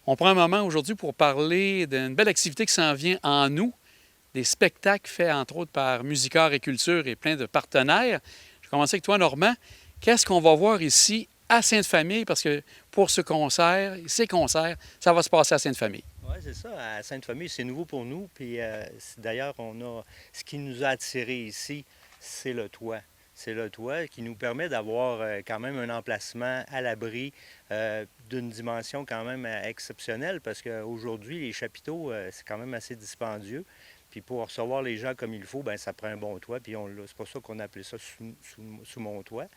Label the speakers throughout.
Speaker 1: On prend un moment aujourd'hui pour parler d'une belle activité qui s'en vient en août, des spectacles faits entre autres par Musicart et Culture et plein de partenaires. Je vais commencer avec toi, Normand. Qu'est-ce qu'on va voir ici à Sainte-Famille? Parce que pour ces concerts, ça va se passer à Sainte-Famille.
Speaker 2: Oui, c'est ça. À Sainte-Famille, c'est nouveau pour nous. Puis d'ailleurs, ce qui nous a attirés ici, c'est le toit. C'est le toit qui nous permet d'avoir quand même un emplacement à l'abri d'une dimension quand même exceptionnelle parce qu'aujourd'hui, les chapiteaux, c'est quand même assez dispendieux. Puis pour recevoir les gens comme il faut, bien, ça prend un bon toit. Puis c'est pour ça qu'on a appelé ça sous mon toit.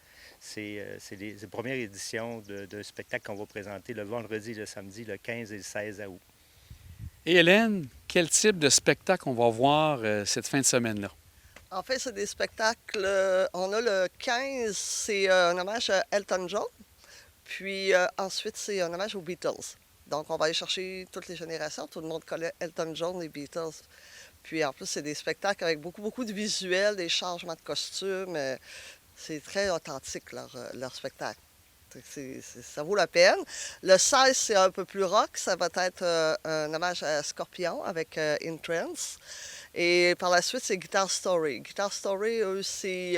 Speaker 2: C'est les premières éditions de spectacles qu'on va présenter le vendredi et le samedi, le 15 et le 16 août.
Speaker 1: Et Hélène, quel type de spectacle on va voir cette fin de semaine-là?
Speaker 3: En fait, c'est des spectacles. On a le 15, c'est un hommage à Elton John. Puis ensuite, c'est un hommage aux Beatles. Donc, on va aller chercher toutes les générations. Tout le monde connaît Elton John et Beatles. Puis en plus, c'est des spectacles avec beaucoup de visuels, des changements de costumes. C'est très authentique, leur spectacle. Ça vaut la peine. Le 16, c'est un peu plus rock. Ça va être un hommage à Scorpion avec In Trance. Et par la suite, c'est Guitar Story. Guitar Story, eux, c'est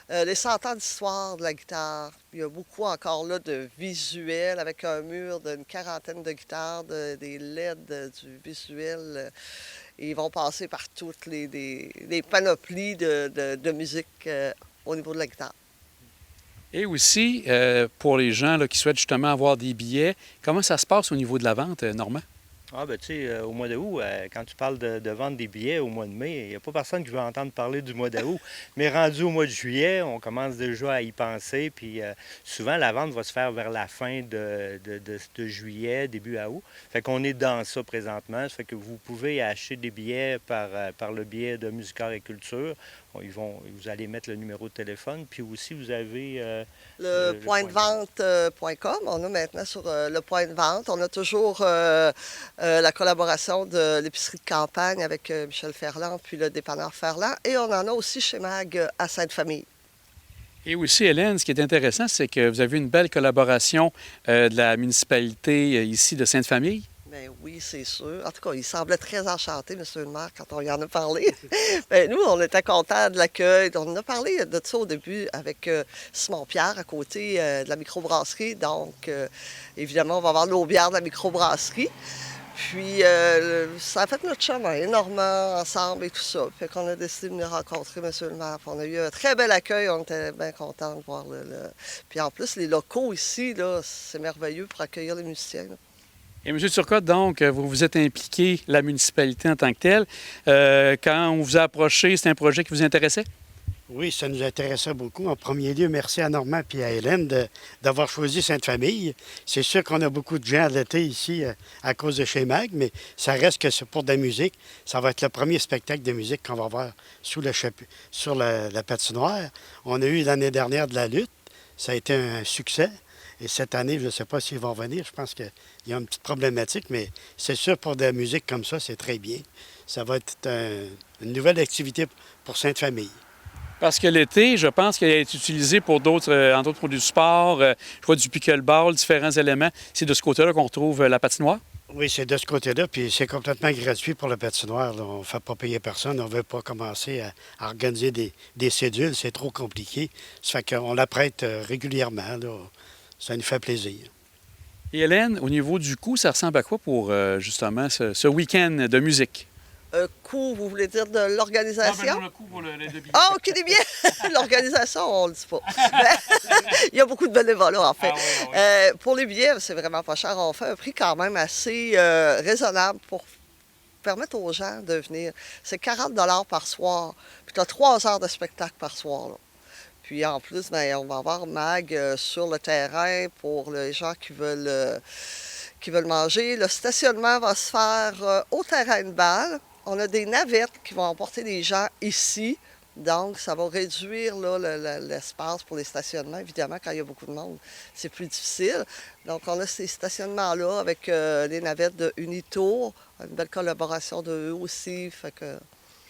Speaker 3: les 100 ans d'histoire de la guitare. Il y a beaucoup encore là de visuels avec un mur d'une quarantaine de guitares, des LED, du visuel. Et ils vont passer par toutes les panoplies de musique au niveau de la guitare.
Speaker 1: Et aussi, pour les gens là, qui souhaitent justement avoir des billets, comment ça se passe au niveau de la vente, Normand?
Speaker 2: Ah, ben tu sais, au mois d'août, quand tu parles de vendre des billets au mois de mai, il n'y a pas personne qui veut entendre parler du mois d'août. Mais rendu au mois de juillet, on commence déjà à y penser. Puis souvent, la vente va se faire vers la fin de juillet, début août. Fait qu'on est dans ça présentement. Ça fait que vous pouvez acheter des billets par le biais de Musicart et Culture. Vous allez mettre le numéro de téléphone. Puis aussi, vous avez
Speaker 3: Le point de vente.com, on a maintenant sur le point de vente. On a toujours la collaboration de l'épicerie de campagne avec Michel Ferland, puis le dépanneur Ferland. Et on en a aussi chez Mag à Sainte-Famille.
Speaker 1: Et aussi, Hélène, ce qui est intéressant, c'est que vous avez une belle collaboration de la municipalité ici de Sainte-Famille.
Speaker 3: Ben oui, c'est sûr. En tout cas, il semblait très enchanté, M. le maire, quand on y en a parlé. Ben, nous, on était contents de l'accueil. On en a parlé de ça au début avec Simon Pierre à côté de la microbrasserie. Donc, évidemment, on va avoir nos bières de la microbrasserie. Puis, ça a fait notre chemin énormément ensemble et tout ça. Fait qu'on a décidé de venir rencontrer M. le maire. Puis on a eu un très bel accueil. On était bien contents de voir Puis en plus, les locaux ici, là, c'est merveilleux pour accueillir les musiciens, là.
Speaker 1: Et M. Turcotte, donc, vous vous êtes impliqué, la municipalité en tant que telle. Quand on vous a approché, c'est un projet qui vous intéressait?
Speaker 4: Oui, ça nous intéressait beaucoup. En premier lieu, merci à Normand et à Hélène d'avoir choisi Sainte-Famille. C'est sûr qu'on a beaucoup de gens à l'été ici à cause de chez Mag, mais ça reste que c'est pour de la musique. Ça va être le premier spectacle de musique qu'on va voir sur la patinoire. On a eu l'année dernière de la lutte. Ça a été un succès. Et cette année, je ne sais pas s'ils vont venir. Je pense qu'il y a une petite problématique, mais c'est sûr, pour de la musique comme ça, c'est très bien. Ça va être une nouvelle activité pour Sainte-Famille.
Speaker 1: Parce que l'été, je pense qu'il a été utilisé pour d'autres, entre autres pour du sport, je vois du pickleball, différents éléments. C'est de ce côté-là qu'on retrouve la patinoire?
Speaker 4: Oui, c'est de ce côté-là, puis c'est complètement gratuit pour la patinoire, là. On ne fait pas payer personne. On ne veut pas commencer à organiser des cédules. C'est trop compliqué. Ça fait qu'on la prête régulièrement, là. Ça nous fait plaisir.
Speaker 1: Et Hélène, au niveau du coût, ça ressemble à quoi pour justement ce week-end de musique?
Speaker 3: Coût, vous voulez dire de l'organisation?
Speaker 1: le coût pour les deux billets.
Speaker 3: Ah, OK, des billets! L'organisation, on ne le dit pas. Il y a beaucoup de bénévolat, en fait.
Speaker 1: Ah oui, ah oui.
Speaker 3: Pour les billets, c'est vraiment pas cher. On fait un prix quand même assez raisonnable pour permettre aux gens de venir. C'est 40 par soir. Puis tu as 3 heures de spectacle par soir, là. Puis en plus, ben, on va avoir Mag sur le terrain pour les gens qui veulent manger. Le stationnement va se faire au terrain de balle. On a des navettes qui vont emporter les gens ici. Donc, ça va réduire là, l'espace pour les stationnements. Évidemment, quand il y a beaucoup de monde, c'est plus difficile. Donc, on a ces stationnements-là avec les navettes de Unitour, une belle collaboration de eux aussi. Fait que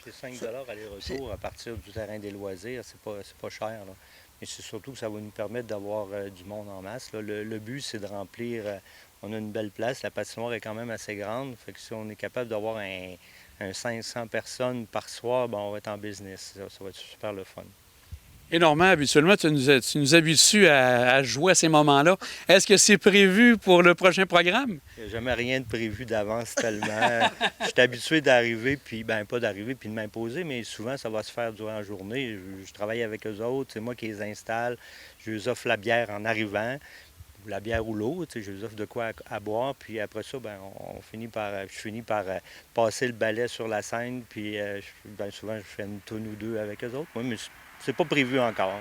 Speaker 2: C'est 5 aller-retour à partir du terrain des loisirs. C'est pas cher, là. Mais c'est surtout que ça va nous permettre d'avoir du monde en masse, là. Le but, c'est de remplir On a une belle place. La patinoire est quand même assez grande. Fait que si on est capable d'avoir un 500 personnes par soir, ben, on va être en business. Ça va être super le fun.
Speaker 1: Et Normand, habituellement, tu nous habitues à jouer à ces moments-là. Est-ce que c'est prévu pour le prochain programme?
Speaker 2: Il n'y a jamais rien de prévu d'avance tellement. Je suis habitué d'arriver, puis ben pas d'arriver puis de m'imposer, mais souvent ça va se faire durant la journée. Je travaille avec eux autres, c'est moi qui les installe. Je leur offre la bière en arrivant, ou la bière ou l'eau, je leur offre de quoi à boire, puis après ça, ben, je finis par passer le balai sur la scène, puis ben, souvent je fais une tourne ou deux avec eux autres. Moi, mais c'est pas prévu encore.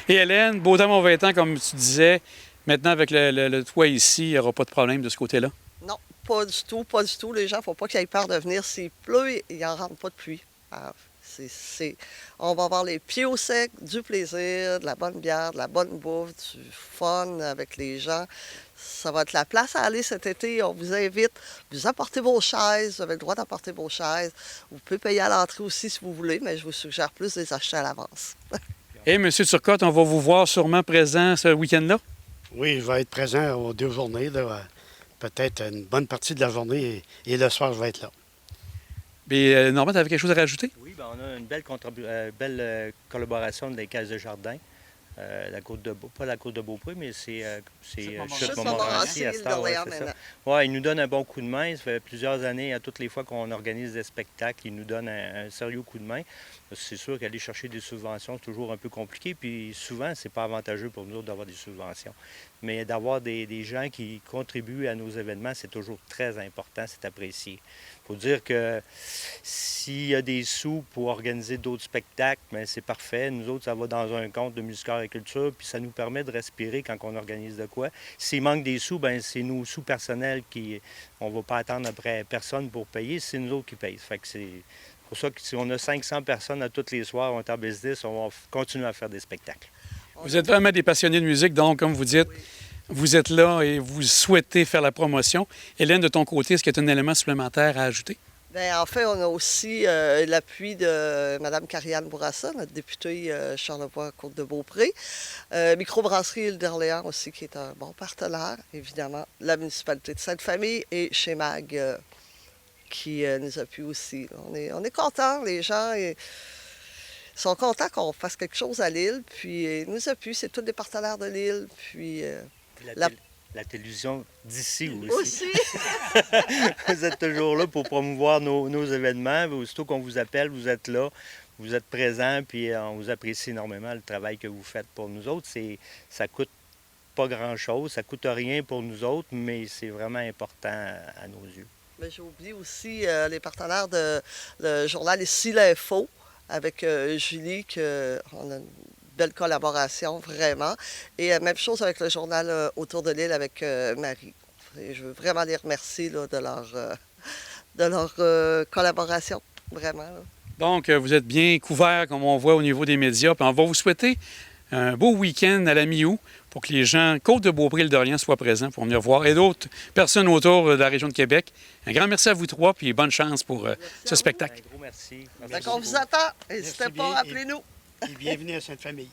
Speaker 1: Et Hélène, beau temps, mauvais temps, comme tu disais, maintenant avec le toit ici, il n'y aura pas de problème de ce côté-là?
Speaker 3: Non, pas du tout, pas du tout. Les gens, il ne faut pas qu'ils aient peur de venir. S'il pleut, il n'en rentre pas de pluie. Alors, on va avoir les pieds au sec, du plaisir, de la bonne bière, de la bonne bouffe, du fun avec les gens. Ça va être la place à aller cet été. On vous invite. Vous apportez vos chaises. Vous avez le droit d'apporter vos chaises. Vous pouvez payer à l'entrée aussi si vous voulez, mais je vous suggère plus de les acheter à l'avance.
Speaker 1: Et M. Turcotte, on va vous voir sûrement présent ce week-end-là?
Speaker 4: Oui, je vais être présent aux 2 journées, là, peut-être une bonne partie de la journée et le soir, je vais être là.
Speaker 1: Mais Normand, tu avais quelque chose à rajouter?
Speaker 2: Oui, ben, on a une belle collaboration des Caisses de Jardin. La côte de pas la côte de Beaupré, mais c'est
Speaker 3: Chute
Speaker 2: Montmorency à cette heure, ouais,
Speaker 3: Montmorency,
Speaker 2: c'est ça.
Speaker 3: maintenant.
Speaker 2: Ouais, ils nous donnent un bon coup de main. Ça fait plusieurs années, à toutes les fois qu'on organise des spectacles, ils nous donnent un sérieux coup de main. C'est sûr qu'aller chercher des subventions, c'est toujours un peu compliqué. Puis souvent, c'est pas avantageux pour nous autres d'avoir des subventions. Mais d'avoir des gens qui contribuent à nos événements, c'est toujours très important, c'est apprécié. Il faut dire que s'il y a des sous pour organiser d'autres spectacles, bien, c'est parfait. Nous autres, ça va dans un compte de Musicor et Culture, puis ça nous permet de respirer quand on organise de quoi. S'il manque des sous, bien, c'est nos sous personnels qui... On ne va pas attendre après personne pour payer, c'est nous autres qui payent. Fait que c'est pour ça que si on a 500 personnes à tous les soirs, on est en business, on va continuer à faire des spectacles.
Speaker 1: Vous êtes vraiment des passionnés de musique, donc, comme vous dites, vous êtes là et vous souhaitez faire la promotion. Hélène, de ton côté, est-ce qu'il y a un élément supplémentaire à ajouter?
Speaker 3: Bien, en fait, on a aussi l'appui de Mme Karianne Bourassa, notre députée Charlevoix-Côte-de-Beaupré. Microbrasserie Île d'Orléans aussi, qui est un bon partenaire, évidemment. La municipalité de Sainte-Famille et chez MAG, qui nous appuie aussi. On est contents, les gens sont contents qu'on fasse quelque chose à l'île, puis ils nous appuient. C'est tous des partenaires de l'île, puis...
Speaker 2: La télévision d'ici aussi.
Speaker 3: Aussi!
Speaker 2: Vous êtes toujours là pour promouvoir nos événements. Aussitôt qu'on vous appelle, vous êtes là, vous êtes présents, puis on vous apprécie énormément le travail que vous faites pour nous autres. Ça coûte pas grand-chose, ça coûte rien pour nous autres, mais c'est vraiment important à nos yeux.
Speaker 3: Mais j'ai oublié aussi les partenaires de le journal Ici l'Info avec Julie, qu'on a une belle collaboration vraiment. Et même chose avec le journal Autour de l'île avec Marie. Et je veux vraiment les remercier là, de leur collaboration, vraiment. Là.
Speaker 1: Donc, vous êtes bien couverts, comme on voit au niveau des médias. Puis on va vous souhaiter un beau week-end à la mi-août pour que les gens Côte-de-Beaupré et Île d'Orléans soient présents pour venir voir et d'autres personnes autour de la région de Québec. Un grand merci à vous trois puis bonne chance pour ce spectacle.
Speaker 2: Un gros merci.
Speaker 3: Donc, on vous attend. N'hésitez pas,
Speaker 4: bien.
Speaker 3: appelez-nous.
Speaker 4: Et bienvenue à Sainte-Famille.